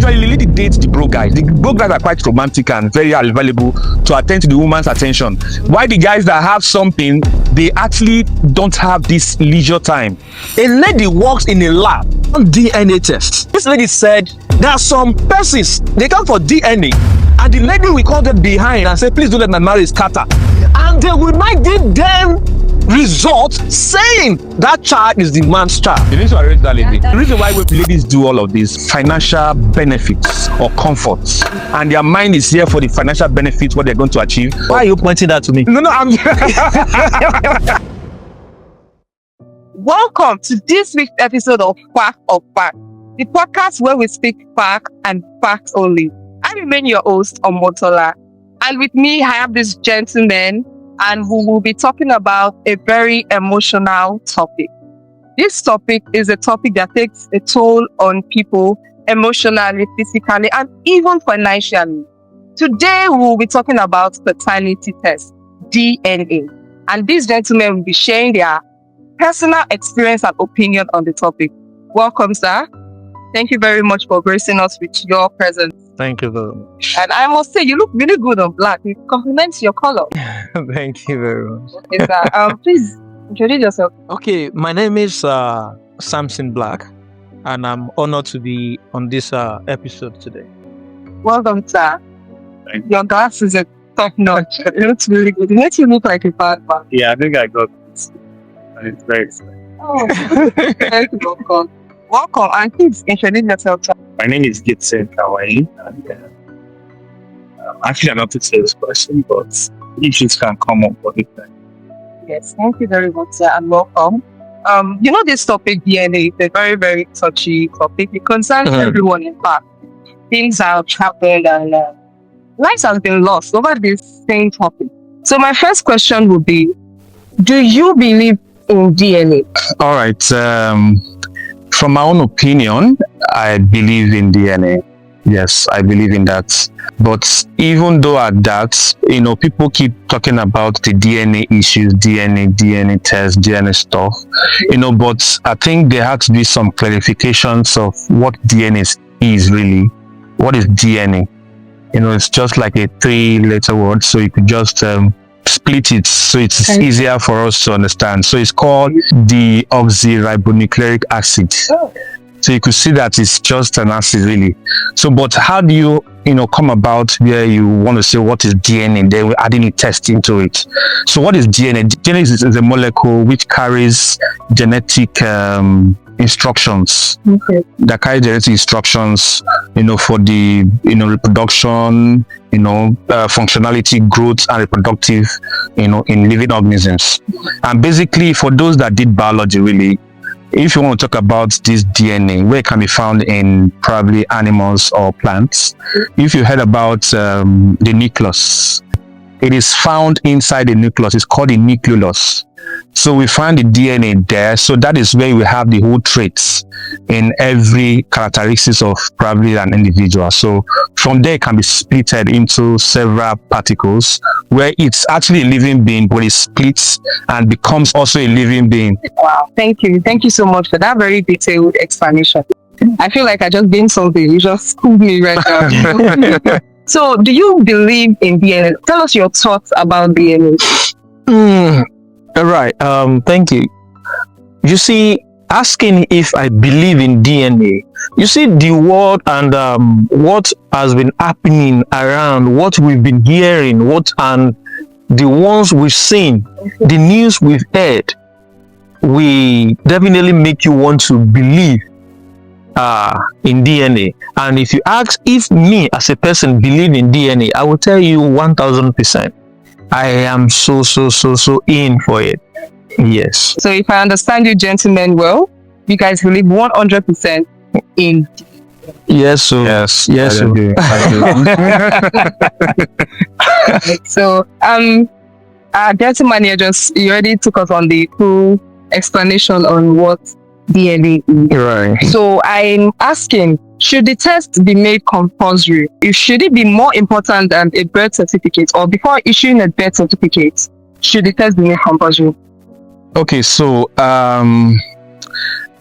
usually the lady dates the broke guys. The broke guys are quite romantic and very available to attend to the woman's attention. Why the guys that have something, they actually don't have this leisure time. A lady works in a lab on DNA test. This lady said there are some persons, they come for DNA, and the lady will call them behind and say, please don't let my marriage scatter. And they will not give them result saying that child is the man's child. You need to arrange that lady. The reason why ladies do all of this, financial benefits or comforts, and their mind is here for the financial benefits, what they're going to achieve. Why are you pointing that to me? No, I'm Welcome to this week's episode of Fact of Fact, the podcast where we speak fact and facts only. I remain your host, Omotola, and with me I have this gentleman, and we will be talking about a very emotional topic. This topic is a topic that takes a toll on people emotionally, physically, and even financially. Today we will be talking about paternity test, DNA, and these gentlemen will be sharing their personal experience and opinion on the topic. Welcome, sir. Thank you very much for gracing us with your presence. Thank you very much. And I must say, you look really good on black. It complements your color. Thank you very much. Okay, sir. Please introduce yourself. Okay, my name is Samson Black, and I'm honored to be on this episode today. Welcome, sir. Thank you. Your glasses are top notch. It looks really good. It makes you look like a bad man. Yeah, I think I got this. And it's very exciting. Oh, very welcome. Welcome, and please introduce yourself, sir. My name is Gibson Kawaii, and actually I'm not a salesperson, but issues can come up for this time. Yes, thank you very much, sir, and welcome. This topic, DNA, is a very, very touchy topic. It concerns everyone, in fact. Things have happened and lives have been lost over this same topic. So my first question would be, do you believe in DNA? All right. From my own opinion, I believe in DNA. Yes, I believe in that. But even though at that, people keep talking about the DNA issues, DNA test, DNA stuff, but I think there had to be some clarifications of what DNA is really. What is DNA? It's just like a 3-letter word, so you could just split it so it's easier for us to understand. So it's called the oxyribonucleic acid. So you could see that it's just an acid really. So but how do you come about where you want to say what is DNA, then we're adding a test into it? So what is DNA? DNA is a molecule which carries genetic instructions. Okay. That carry genetic instructions for the reproduction, functionality, growth, and reproductive in living organisms. And basically for those that did biology really, if you want to talk about this DNA, where it can be found in probably animals or plants, if you heard about the nucleus, it is found inside the nucleus. It's called the nucleolus. So we find the DNA there. So that is where we have the whole traits in every characteristics of probably an individual. So from there it can be splitted into several particles where it's actually a living being, but it splits and becomes also a living being. Wow, thank you. Thank you so much for that very detailed explanation. I feel like I just gained something. You just schooled me right now. So do you believe in DNA? Tell us your thoughts about DNA. All right. Thank you. You see, asking if I believe in DNA, you see the world and what has been happening around, what we've been hearing, and the ones we've seen, the news we've heard, we definitely make you want to believe in DNA. And if you ask if me as a person believe in DNA, I will tell you 1000%. I am so in for it. Yes. So if I understand you gentlemen well, you guys believe 100% in. Yes, so Yes. yes. I do. So gentleman here you already took us on the full explanation on what DNA is. Right. So I'm asking, should the test be made compulsory? Should it be more important than a birth certificate, or before issuing a birth certificate, should the test be made compulsory? Okay, so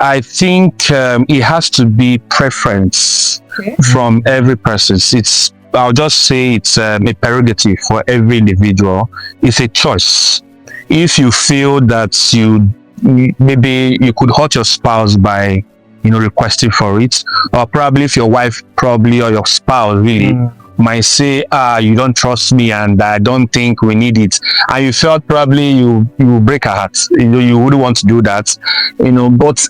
I think it has to be preference from every person. I'll just say it's a prerogative for every individual. It's a choice. If you feel that maybe you could hurt your spouse by requesting for it, or probably if your wife or your spouse really might say, you don't trust me and I don't think we need it, and you felt probably you break her heart, you wouldn't want to do that, but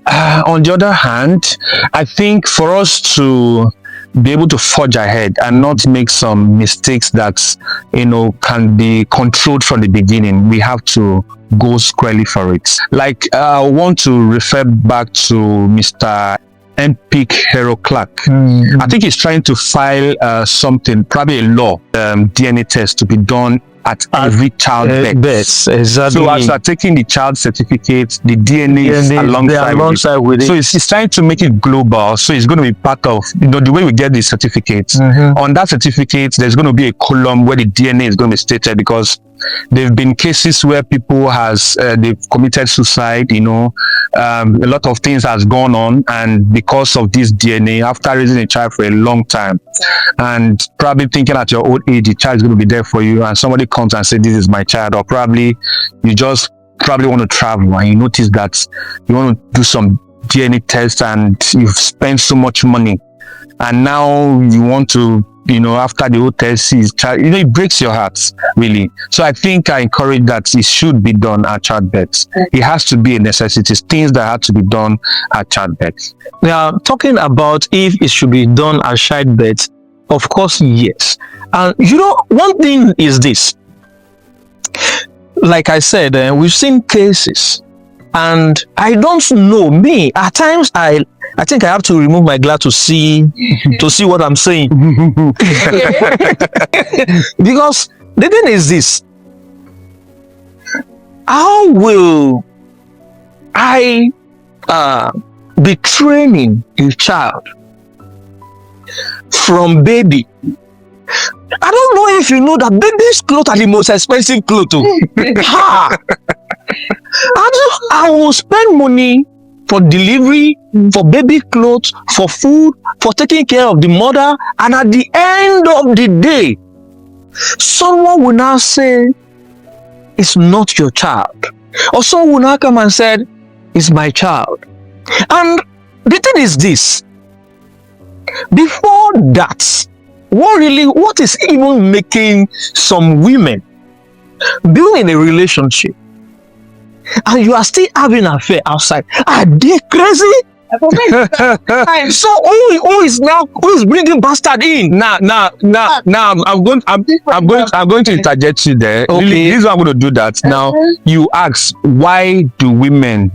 on the other hand, I think for us to be able to forge ahead and not make some mistakes that can be controlled from the beginning, we have to go squarely for it. Like I want to refer back to Mr. Mpic Hero Clark. I think he's trying to file something, probably a law, DNA test to be done at every child birth. Exactly. So as you are taking the child certificate, the DNA is alongside with it. So it's trying to make it global. So it's going to be part of the way we get the certificates. On that certificate, there's going to be a column where the DNA is going to be stated, because there have been cases where people they've committed suicide. A lot of things has gone on, and because of this DNA, after raising a child for a long time, and probably thinking at your old age the child is going to be there for you, and somebody comes and says, this is my child, or probably you just want to travel and you notice that you want to do some DNA test and you've spent so much money, and now you want to after the whole test is child, it breaks your heart, really. So I think I encourage that it should be done at childbirth. It has to be a necessity. Things that have to be done at childbirth. Now, talking about if it should be done at childbirth, of course, yes. And one thing is this. Like I said, we've seen cases, and I don't know, me, at times I think I have to remove my glass to see what I'm saying. Because the thing is this: how will I be training a child from baby? I don't know if you know that baby's clothes are the most expensive clothes. I will spend money for delivery, for baby clothes, for food, for taking care of the mother, and at the end of the day, someone will now say, it's not your child. Or someone will now come and say, it's my child. And the thing is this: before that, what is even making some women being in a relationship and you are still having an affair outside? Are they crazy? So who is bringing bastard in? Now I'm going to interject you there. Okay. Really, this is why I'm going to do that. Now you ask, why do women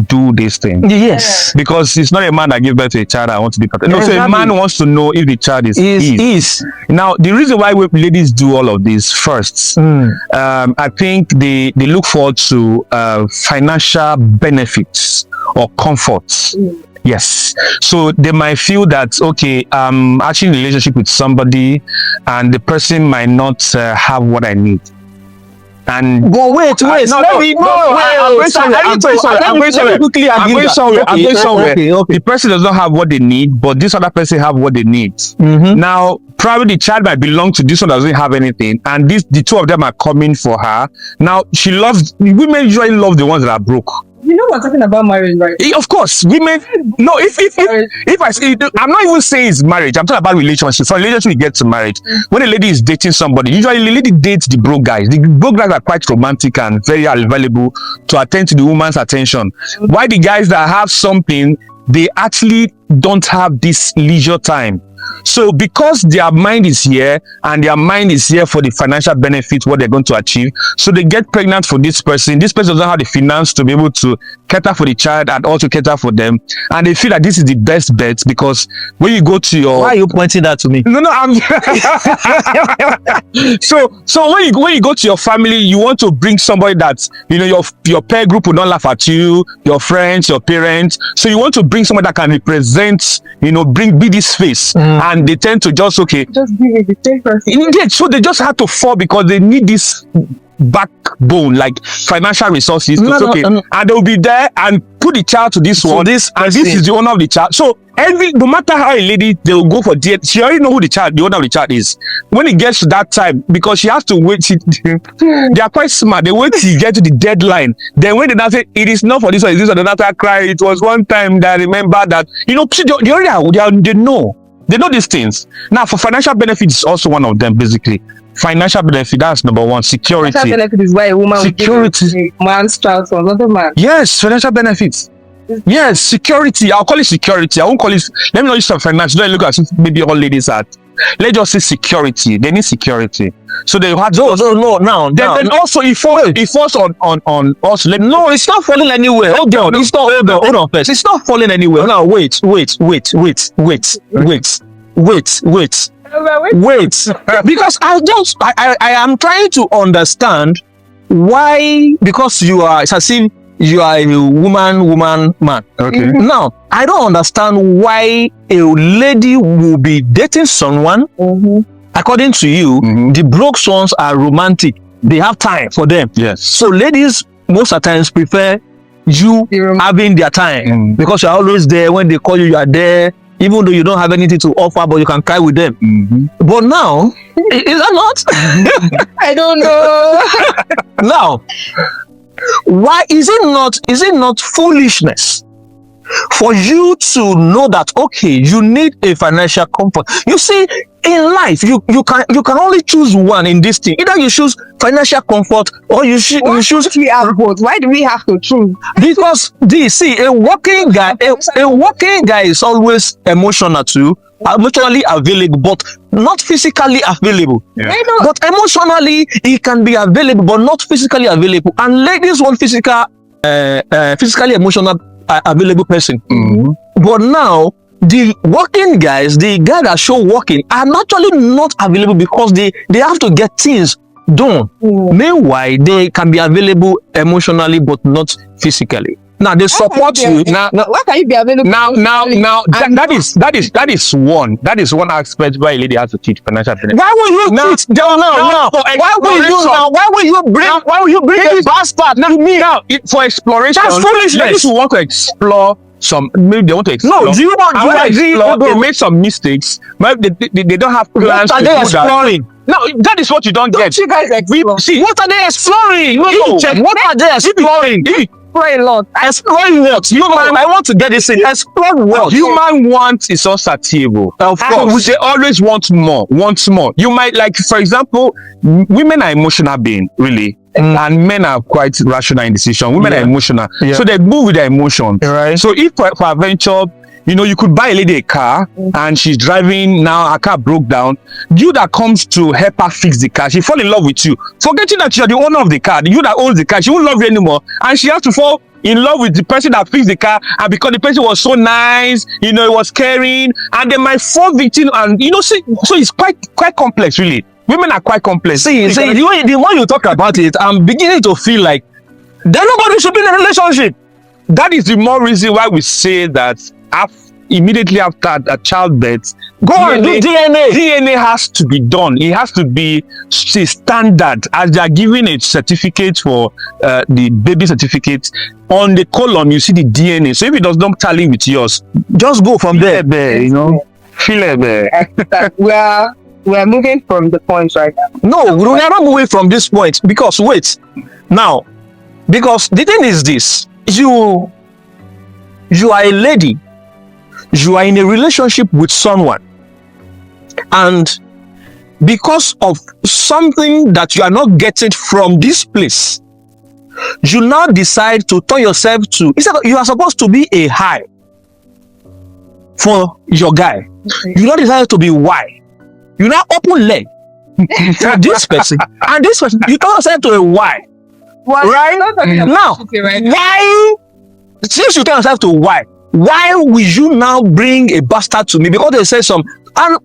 do this thing? Yes. Because it's not a man that gives birth to a child that wants to be protected. No, exactly. So a man wants to know if the child is his. Now, the reason why ladies do all of this first, I think they look forward to financial benefits or comforts. Yes. So they might feel that, okay, I'm actually in a relationship with somebody and the person might not have what I need. And but wait, I'm going somewhere. The person does not have what they need, but this other person have what they need. Now, probably the child might belong to this one that doesn't have anything, and the two of them are coming for her. Now, women usually love the ones that are broke. We're talking about marriage, right? Of course, women. No, if I say, I'm not even saying it's marriage. I'm talking about relationship. From relationship, we get to marriage. When a lady is dating somebody, usually the lady dates the broke guys. The broke guys are quite romantic and very available to attend to the woman's attention. Why the guys that have something, they actually don't have this leisure time. So because their mind is here and their mind is here for the financial benefit, what they're going to achieve, so they get pregnant for this person. This person doesn't have the finance to be able to cater for the child and also cater for them, and they feel that this is the best bet. Because when you go to your— why are you pointing that to me? No, I'm so when you go to your family, you want to bring somebody that your peer group will not laugh at you, your friends, your parents. So you want to bring somebody that can represent, be this face. And they tend to just give it the same person. So they just have to fall because they need this backbone, like financial resources, No, it's no, okay. no. And they'll be there and put the child to this So one, this and this person- is the owner of the child. So no matter how a lady, they will go for DNA. She already know who the owner of the child is. When it gets to that time, because she has to wait, they are quite smart. They wait till you get to the deadline. Then when they now say it is not for this one, it is this one, they cry. It was one time that I remember that, they know. They know these things. Now, for financial benefits, is also one of them, basically. Financial benefit, that's number one. Security. Financial benefit is why a woman Security. will give a man's child to another man. Yes, financial benefits. Yes, security. I'll call it security. I won't call it. Let me not use some finance. Don't look at maybe all ladies at. Let's just say security. They need security. So they have. No. Now, Then also it falls on us. no, it's not falling anywhere. Hold on. It's not. Hold on first. It's not falling anywhere. Now, wait. Because I am trying to understand why, because it's as if you are a woman, man. Okay. Now, I don't understand why a lady will be dating someone. According to you, the broke ones are romantic. They have time for them. Yes. So ladies most of the times prefer you having their time because you're always there. When they call you, you are there. Even though you don't have anything to offer, but you can cry with them. But now, is that not? I don't know. Now, why is it not foolishness for you to know that, okay, you need a financial comfort? You see, in life, you can only choose one in this thing. Either you choose financial comfort or you choose. We have both. Why do we have to choose? Because a working guy is always emotional too, emotionally available, but not physically available. Yeah. But emotionally, he can be available, but not physically available. And ladies want physically emotional available person. But now, the working guys, the guys that show working, are actually not available because they have to get things done. Meanwhile, they can be available emotionally, but not physically. Now they support you. Now, Why can you be available? That is one aspect why a lady has to teach financial benefits. Why will you teach them now? Why will you bring a bastard to me now? For exploration, That's foolishness. ladies who want to explore maybe they want to explore. No, do you want to explore? They made some mistakes. Maybe they don't have plans to do that. exploring? No, that is what you don't get. You guys explore. See, what are they exploring? What are they exploring? Explore a lot. Exploring what? I want to get this in. Explore what? Human want is unsatiable. Of course. They always want more. You might, like, for example, women are emotional beings, really. And men are quite rational in decision. Women are emotional. So they move with their emotions. Right. So if for adventure, you could buy a lady a car and she's driving now, her car broke down. You that comes to help her fix the car, she fall in love with you. Forgetting that you're the owner of the car, you that owns the car, she won't love you anymore. And she has to fall in love with the person that fixed the car, and because the person was so nice, it was caring, and they might fall victim, and so it's quite complex, really. Women are quite complex. See, the more you talk about it, I'm beginning to feel like then nobody should be in a relationship. That is the more reason why we say that immediately after a childbirth, go and do DNA. DNA has to be done. It has to be standard, as they are giving a certificate for the baby certificate. On the column, you see the DNA. So if it does not tally with yours, just go from there. Feel it. We're moving from the point right now. No, we are not moving from this point because wait. Now, because the thing is this: you are a lady. You are in a relationship with someone, and because of something that you are not getting from this place, you now decide to turn yourself to, instead of, you are supposed to be a high for your guy. You now decide to be Y. You now open leg for this person, and this person, you turn yourself to a Y. Right? Now, why, since you turn yourself to Y, why will you now bring a bastard to me? Because they say some, and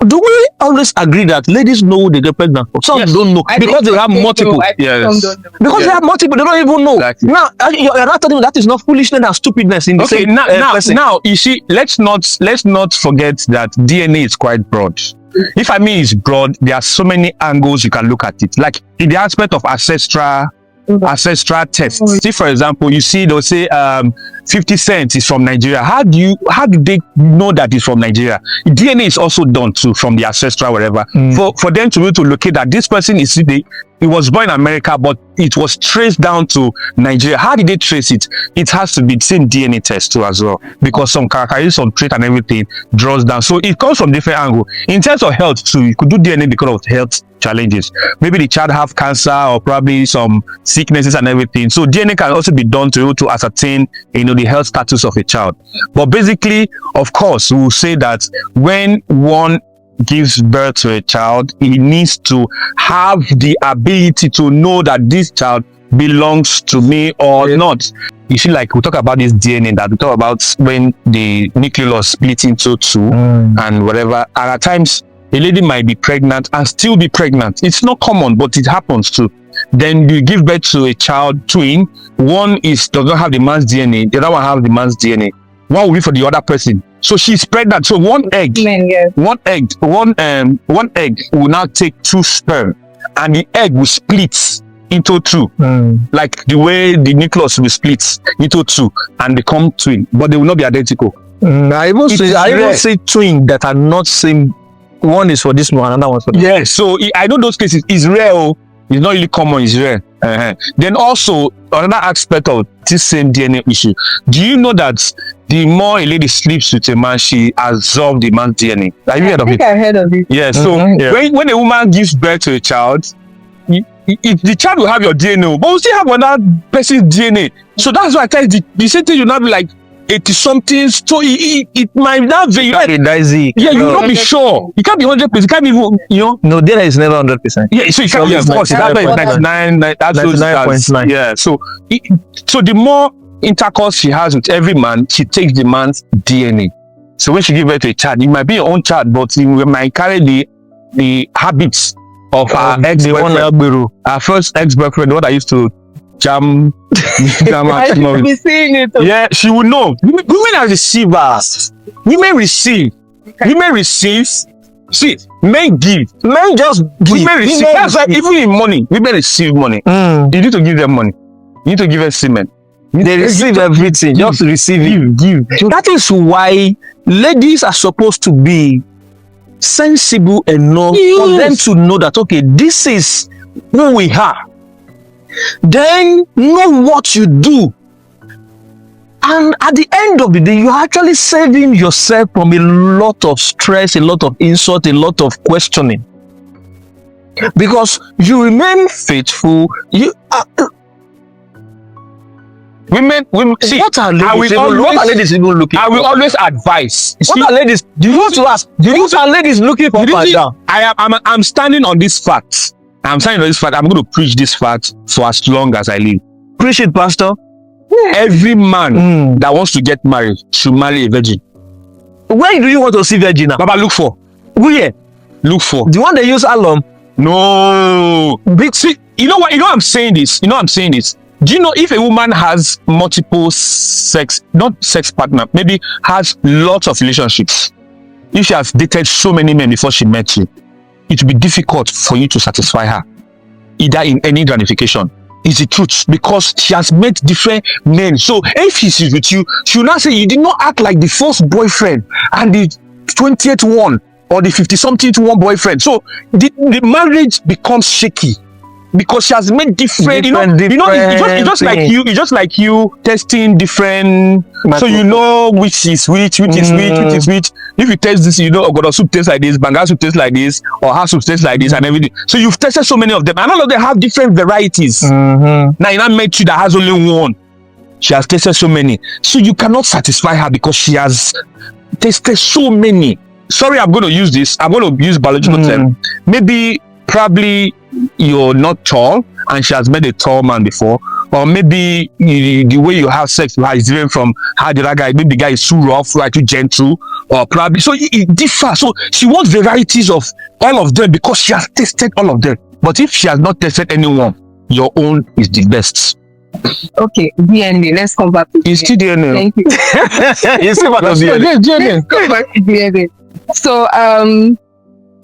do we always agree that ladies know they get pregnant? Some don't know because they have multiple. Yes. Because they have multiple, they don't even know. Exactly. Now, you're not telling me that is not foolishness and stupidness in the same now, person. you see, let's not forget that DNA is quite broad. If I mean it's broad, there are so many angles you can look at it. Like in the aspect of ancestral tests. See, for example, you see they'll say 50 Cent is from Nigeria. How do they know that it's from Nigeria? DNA is also done too from the ancestral wherever. For them to be able to locate that this person is he was born in America, but it was traced down to Nigeria. How did they trace it? It has to be the same DNA test too as well, because some characteristics, some trait and everything draws down. So it comes from different angle. In terms of health too, you could do DNA because of health challenges. Maybe the child have cancer or probably some sicknesses and everything. So DNA can also be done to ascertain, the health status of a child. But basically, of course, we will say that when one gives birth to a child, he needs to have the ability to know that this child belongs to me or not. You see, like we talk about this DNA, that we talk about when the nucleus split into two and whatever. And at times, a lady might be pregnant and still be pregnant. It's not common, but it happens too. Then you give birth to a child twin. One does not have the man's DNA. The other one has the man's DNA. One will be for the other person. So she's pregnant. So one egg will now take 2 sperm, and the egg will split into 2, like the way the nucleus will split into 2 and become twin, but they will not be identical. I even say twin that are not same. One is for this one, another one for that. Yeah, so I know those cases is rare. It's not really common. It's rare. Then also another aspect of this same DNA issue. Do you know that the more a lady sleeps with a man, she absorbs the man's DNA? Have you heard of it? I heard of it. Yeah. So when a woman gives birth to a child, the child will have your DNA, but will still have another person's DNA. So that's why I tell you the same thing. You'll not be like 80 something. So it might not be. Yeah, you will not be sure. You can't be 100%. You can't be even. No, data is never 100%. Yeah, so you can't. Of course, that's 99.9. Yeah. So the more intercourse she has with every man, she takes the man's DNA. So when she gives birth to a child, it might be your own child, but you might carry the habits of her ex-boyfriend, her first ex-boyfriend, the one that used to jam. I should be seeing it. Yeah, she would know. Women are receivers. Women receive. Women receive. See, men give. Men just give. Women receive. That's why even in money, women receive money. You need to give them money. You need to give them semen. They receive everything. Just receive it. Give. That is why ladies are supposed to be sensible enough for them to know that, okay, this is who we are. Then know what you do. And at the end of the day, you're actually saving yourself from a lot of stress, a lot of insult, a lot of questioning. Because you remain faithful. Women see, what are ladies even looking for? I will always advise. What are ladies? Do you want to ask? What are ladies looking for? I'm standing on this fact. I'm standing on this fact. I'm going to preach this fact for as long as I live. Preach it, Pastor. Every man that wants to get married should marry a virgin. Where do you want to see virgin now? Baba, look for. Where? Look for. The one they use alum? No. See, you know what? You know I'm saying this. Do you know if a woman has multiple not sex partner, maybe has lots of relationships, if she has dated so many men before she met you, it will be difficult for you to satisfy her, either in any gratification. It's the truth, because she has met different men. So if she's with you, she will not say you did not act like the first boyfriend and the 20th one or the 50-something one boyfriend. So the marriage becomes shaky. Because she has made different it's just like you testing different, so you know which is which is which. If you test this, you know Ogbono soup tastes like this, Banga soup tastes like this, or her soup tastes like this, and everything. So you've tested so many of them, and all of them have different varieties. Now you not met you that has only one. She has tasted so many, so you cannot satisfy her because she has tasted so many. Sorry, I'm going to use this. I'm going to use biological term. Probably you're not tall and she has met a tall man before, or maybe the way you have sex with her is different from how the other guy, maybe the guy is too rough, right, too gentle, or probably so it differs. So she wants varieties of all of them because she has tasted all of them. But if she has not tested anyone, your own is the best. Okay, DNA. Let's come back to it's still DNA. Thank you. You see what I'm saying? Let's come back to DNA. So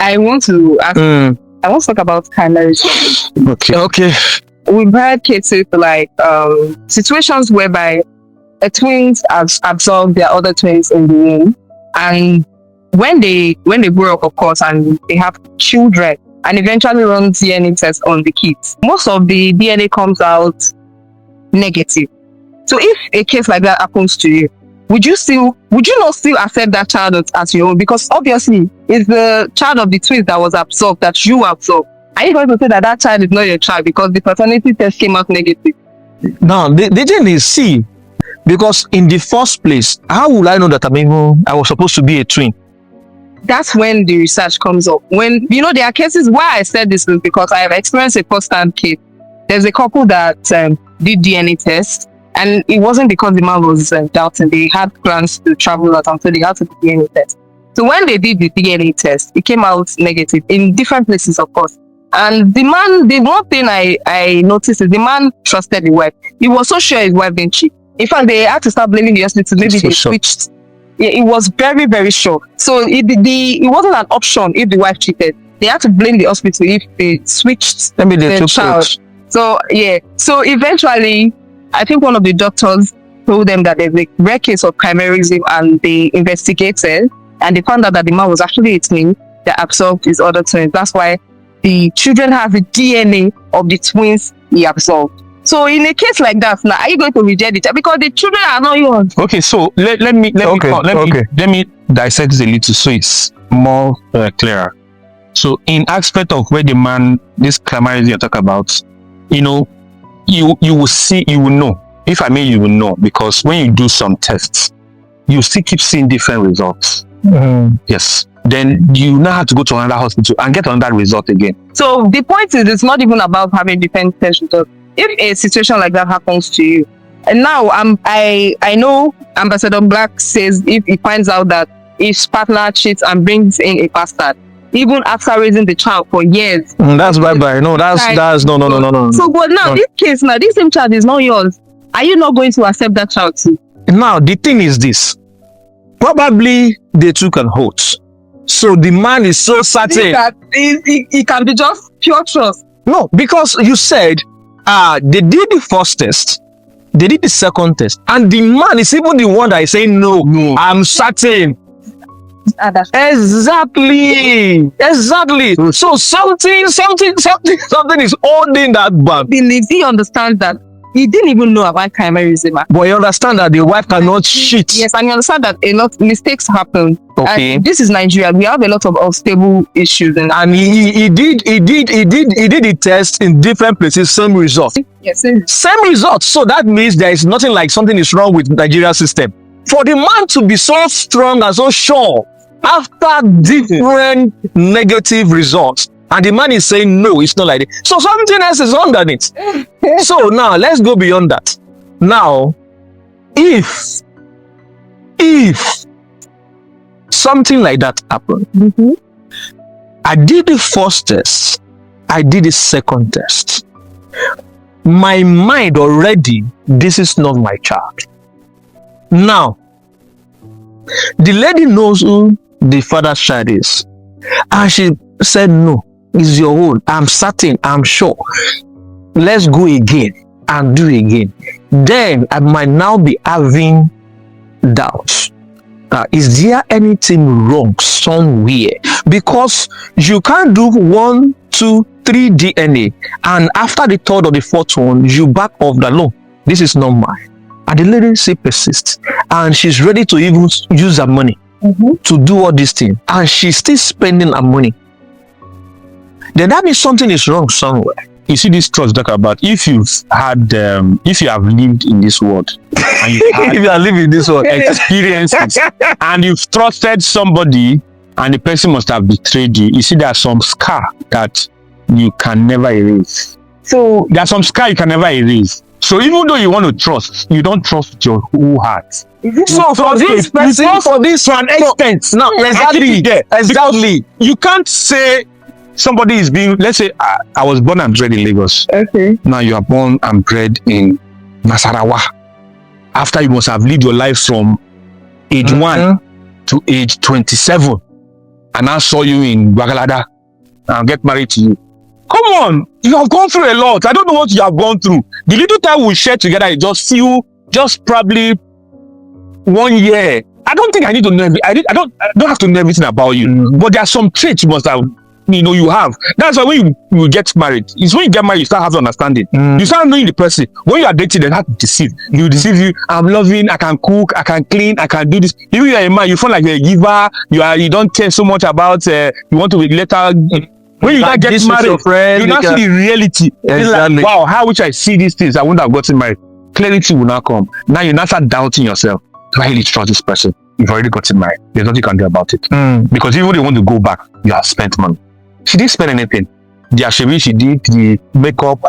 I want to ask, I want to talk about chimerism. Okay. We've had cases like situations whereby a twins have absorbed their other twins in the womb, and when they grow up, of course, and they have children, and eventually run DNA tests on the kids, most of the DNA comes out negative. So if a case like that happens to you, would you not still accept that child as your own? Because obviously it's the child of the twins that was absorbed, that you absorbed. Are you going to say that child is not your child because the paternity test came out negative? Now, the thing is, see, because in the first place, how would I know that I was supposed to be a twin? That's when the research comes up. When, there are cases why I said this is because I have experienced a first-hand case. There's a couple that did DNA test, and it wasn't because the man was doubting. They had plans to travel out, so they had to do DNA test. So when they did the DNA test, it came out negative in different places, of course. And the man, the one thing I noticed is the man trusted the wife. He was so sure his wife didn't cheat. In fact, they had to start blaming the hospital. Maybe they switched. Yeah, it was very, very sure. So it wasn't an option if the wife cheated. They had to blame the hospital if they switched the child. So yeah. So eventually, I think one of the doctors told them that there's a rare case of chimerism, and they investigated, and they found out that the man was actually a twin that absorbed his other twins. That's why the children have the DNA of the twins he absorbed. So in a case like that, now are you going to reject it? Because the children are not yours. Okay, so let me dissect this a little so it's more clearer. So in aspect of where the man, this chimerism you talk about, you will see, you will know. If I mean, you will know, because when you do some tests, you still keep seeing different results. Yes. Then you now have to go to another hospital and get another result again. So the point is, it's not even about having different test results. If a situation like that happens to you, and now I know Ambassador Black says if he finds out that his partner cheats and brings in a bastard, even after raising the child for years, that's bye. No, that's no. So, but now this case, this same child is not yours. Are you not going to accept that child too? Now the thing is this: probably they took an oath. So the man is so certain that it can be just pure trust. No, because you said they did the first test, they did the second test, and the man is even the one that is saying no. I'm certain. Exactly. So something is holding that back. Believes he understands that he didn't even know about chimerism. But you understand that the wife cannot cheat. Yes, and you understand that a lot of mistakes happen. Okay. And this is Nigeria. We have a lot of unstable issues. And he did the test in different places, same result. Yes. Same result. So that means there is nothing like something is wrong with Nigeria system. For the man to be so strong and so sure after different negative results, and the man is saying no, it's not like that. So something else is underneath. So now let's go beyond that. Now, if something like that happened, I did the first test, I did the second test. My mind already, this is not my child. Now, the lady knows who the father's child is, and she said no. Is your own. I'm certain, I'm sure. Let's go again and do again. Then I might now be having doubts. Is there anything wrong somewhere? Because you can't do 1, 2, 3 DNA, and after the third or the fourth one, you back off that no, this is not mine. And the lady still persists, and she's ready to even use her money to do all these things, and she's still spending her money. Then that means something is wrong somewhere. You see this trust talk about if you've had if you have lived in this world and if you are living in this world experiences and you've trusted somebody and the person must have betrayed you, you see there are some scar that you can never erase. So there are some scar you can never erase. So even though you want to trust, you don't trust with your whole heart. So for this person, for this to an extent, no, exactly. You can't say somebody is being, let's say I was born and bred in Lagos. Okay. Now you are born and bred in Nasarawa. After you must have lived your life from age 1 to age 27. and I saw you in Bagalada and get married to you. Come on, you have gone through a lot. I don't know what you have gone through. The little time we share together is just probably 1 year. I don't think I need to know. I don't have to know everything about you. But there are some traits you must have. You have. That's why when you get married, it's when you get married you start having understanding. You start knowing the person. When you are dating, they have to deceive. You deceive you. I'm loving. I can cook. I can clean. I can do this. If you are a man, you feel like you're a giver. You don't care so much about. You want to be later. When you get married, you now see the reality. Exactly. It's like, wow, how wish I see these things. I wouldn't have gotten married. Clarity will not come. Now you now start doubting yourself. Do I really trust this person? You've already gotten married. There's nothing you can do about it. Because even if you want to go back, you have spent money. She didn't spend anything. The ashemi she did, the makeup,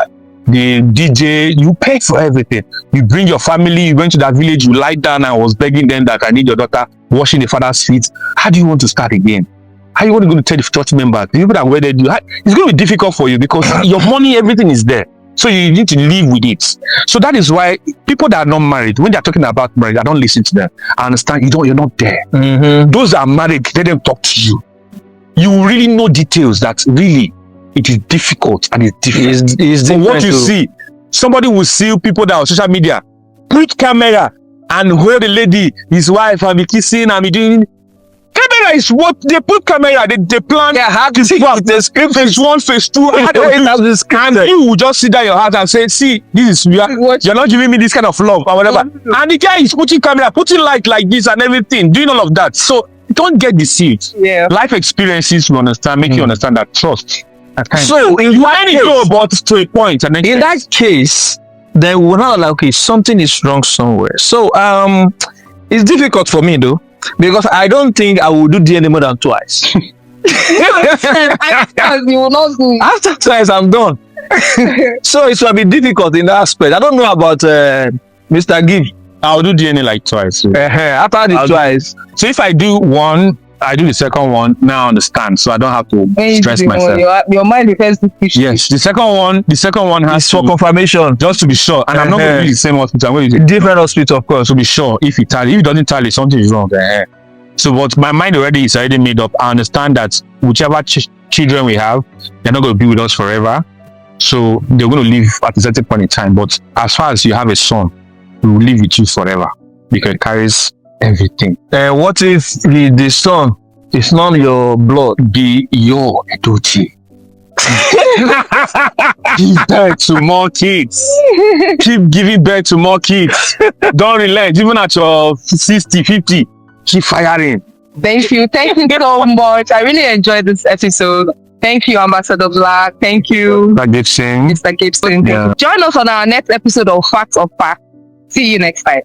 the DJ, you paid for everything. You bring your family, you went to that village, you lied down and was begging them that I need your daughter washing the father's feet. How do you want to start again? How you want to go to tell the church members, the people that wedded you? It's going to be difficult for you because your money, everything is there. So you need to live with it. So that is why people that are not married, when they're talking about marriage, I don't listen to them. I understand you're not there. Those that are married, let them talk to you. You really know details that really it is difficult and it's different. It's from what you see. Somebody will see people that are on social media, put camera and where the lady, his wife, and be kissing and be doing. Camera is what they put camera. They plan. Yeah, how to see the script. Phase 1, phase 2. You will just sit down your house and say, "See, this is you're not giving me this kind of love or whatever." And the guy is putting camera, putting light like this and everything, doing all of that. So don't get deceived. Yeah. Life experiences will understand, make you understand that trust. So in to a point, and then in that case, then we're not like, okay, something is wrong somewhere. So it's difficult for me though, because I don't think I will do DNA more than twice. You will not do it. After twice, I'm done. So it will be difficult in that aspect. I don't know about Mr. Give. I'll do DNA like twice. So. After the twice. So if I do one, I do the second one. Now I understand, so I don't have to stress myself. Your mind refers to fish. Yes, the second one has for confirmation, just to be sure. And I'm not going to use the same hospital. I'm going to use different hospital, of course, to be sure. If it doesn't tally, something is wrong. So, but my mind is already made up. I understand that whichever children we have, they're not going to be with us forever. So they're going to live at a certain point in time. But as far as you have a son, he will live with you forever because it carries everything. What if the son is not your blood? Be your Edochie. Give birth to more kids. Keep giving birth to more kids. Don't relent. Even at your 60, 50, keep firing. Thank you so much. I really enjoyed this episode. Thank you, Ambassador Black. Thank you, Mr. Gibson. Yeah. Join us on our next episode of Facts of Fact. See you next time.